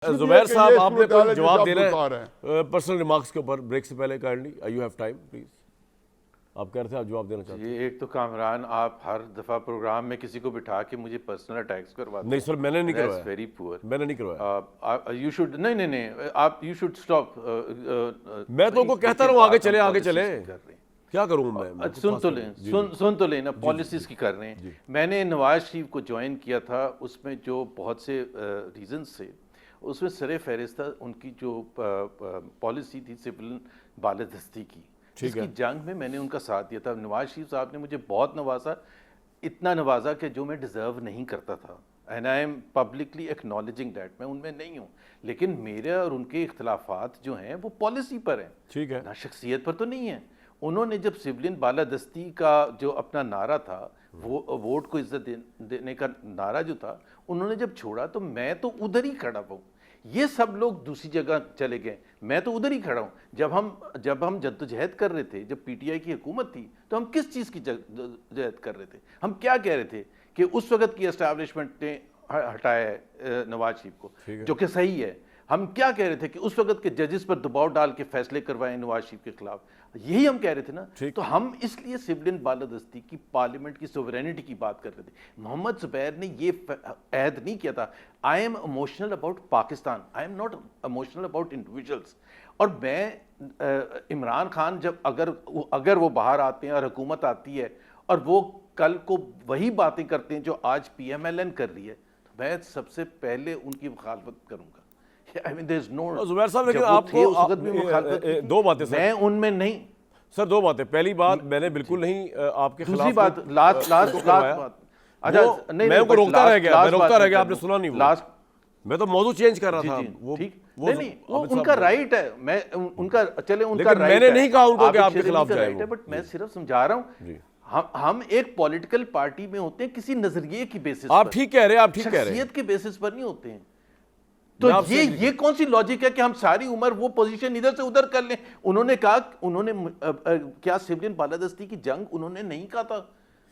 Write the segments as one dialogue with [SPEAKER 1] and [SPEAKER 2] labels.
[SPEAKER 1] जुबैर साहब, आपने कोई जवाब देना
[SPEAKER 2] है
[SPEAKER 1] है पर्सनल रिमार्क्स के ऊपर ब्रेक से पहले? Kindly you have time please. आप कह रहे थे आप जवाब देना चाहते हैं।
[SPEAKER 3] ये एक तो कामरान, आप हर दफा प्रोग्राम में किसी को बिठा के मुझे पर्सनल अटैक्स करवाते हैं।
[SPEAKER 1] नहीं सर, मैंने नहीं करवाया।
[SPEAKER 3] Very poor.
[SPEAKER 1] मैंने नहीं करवाया।
[SPEAKER 3] यू शुड नहीं आप यू शुड स्टॉप।
[SPEAKER 1] मैं तो उनको कहता रहूं आगे चले आगे चले, क्या करूं मैं?
[SPEAKER 3] सुन तो लेना, पॉलिसीज की कर रहे हैं। मैंने नवाज शरीफ को ज्वाइन किया था, उसमें जो बहुत से रीजंस थे, उसमें सरे फहरिस्त था उनकी जो पॉलिसी थी सिविल बालादस्ती की, जिसकी जंग में मैंने उनका साथ दिया था। नवाज शरीफ साहब ने मुझे बहुत नवाजा, इतना नवाजा कि जो मैं डिज़र्व नहीं करता था। And I am publicly acknowledging that, मैं उनमें नहीं हूँ, लेकिन मेरे और उनके इख्तलाफात जो हैं वो पॉलिसी पर हैं,
[SPEAKER 1] ठीक है
[SPEAKER 3] ना शख्सियत पर तो नहीं है। उन्होंने जब सिविलियन बालादस्ती का जो अपना नारा था, वो वोट को इज्जत देने का नारा जो था, उन्होंने जब छोड़ा तो मैं तो उधर ही खड़ा हूँ। ये सब लोग दूसरी जगह चले गए, मैं तो उधर ही खड़ा हूँ। जब हम जद्दोजहद कर रहे थे, जब पीटीआई की हुकूमत थी, तो हम किस चीज़ की जद्दोजहद कर रहे थे? हम क्या कह रहे थे कि उस वक्त की एस्टैब्लिशमेंट ने हटाया है नवाज शरीफ को, जो कि सही है। हम क्या कह रहे थे कि उस वक्त के जजेस पर दबाव डाल के फैसले करवाए नवाज शरीफ के खिलाफ, यही हम कह रहे थे ना। तो हम इसलिए सिविलियन बालादस्ती की, पार्लियामेंट की सोवरेनिटी की बात कर रहे थे। मोहम्मद जुबैर ने ये अहद नहीं किया था, I am emotional about Pakistan, I am not emotional about individuals. और मैं इमरान खान जब अगर वो बाहर आते हैं और हुकूमत आती है और वो कल को वही बातें करते हैं जो आज PMLN कर रही है, तो मैं सबसे पहले उनकी मुखालफत करूंगा। I mean, there is no,
[SPEAKER 1] Zubair साहब, लेकिन आपको दो बातें सर,
[SPEAKER 3] मैं उनमें नहीं
[SPEAKER 1] सर, दो बातें। पहली बात, मैंने बिल्कुल नहीं आपके खिलाफ।
[SPEAKER 3] दूसरी बात, लास्ट बात, अच्छा नहीं,
[SPEAKER 1] मैं उनको रोकता रह गया, आपने सुना नहीं।
[SPEAKER 3] लास्ट
[SPEAKER 1] मैं तो मौजूद चेंज कर रहा था।
[SPEAKER 3] वो ठीक नहीं, वो उनका राइट है, मैं उनका चले उनका राइट है।
[SPEAKER 1] मैंने नहीं कहा उनको कि आपके खिलाफ जाए,
[SPEAKER 3] बट मैं सिर्फ समझा रहा हूँ, हम एक पॉलिटिकल पार्टी में होते हैं किसी नजरिए की बेसिस पर।
[SPEAKER 1] आप ठीक कह रहे हैं, आप ठीक कह रहे हैं,
[SPEAKER 3] शख्सियत के बेसिस पर नहीं होते हैं। तो ये कौन सी लॉजिक है कि हम सारी उम्र वो पोजीशन इधर से उधर कर लें? उन्होंने कहा, उन्होंने क्या सिविलियन बालादस्ती की जंग उन्होंने नहीं कहा था?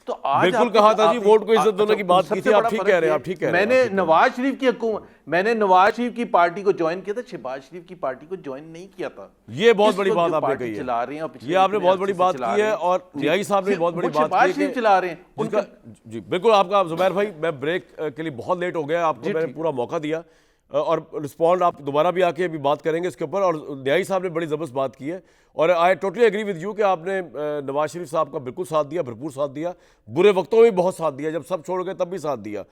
[SPEAKER 3] तो आज
[SPEAKER 1] बिल्कुल कहा था जी, वोट को इज्जत देने की बात की थी। आप ठीक कह रहे हैं, आप ठीक कह रहे हैं।
[SPEAKER 3] मैंने नवाज शरीफ की हुकूमत, मैंने नवाज शरीफ की पार्टी को ज्वाइन किया था, शहबाज शरीफ की पार्टी को ज्वाइन नहीं किया था।
[SPEAKER 1] ये बहुत बड़ी बात आपने कही है,
[SPEAKER 3] चला रहे हैं,
[SPEAKER 1] ये आपने बहुत बड़ी बात की है। और न्यायी साहब ने बहुत बड़ी बात की है,
[SPEAKER 3] चला रहे हैं उनका।
[SPEAKER 1] जी बिल्कुल, आपका जुबैर भाई, मैं ब्रेक के लिए बहुत लेट हो गया, आपको मैंने पूरा मौका दिया और रिस्पॉन्ड आप दोबारा भी आके अभी बात करेंगे इसके ऊपर। और न्यायी साहब ने बड़ी ज़बरदस्त बात की है और I totally agree with you कि आपने नवाज शरीफ साहब का बिल्कुल साथ दिया, भरपूर साथ दिया, बुरे वक्तों में भी बहुत साथ दिया, जब सब छोड़ गए तब भी साथ दिया।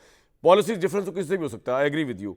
[SPEAKER 1] पॉलिसी डिफरेंस तो किसी से भी हो सकता है, आई एग्री विद यू।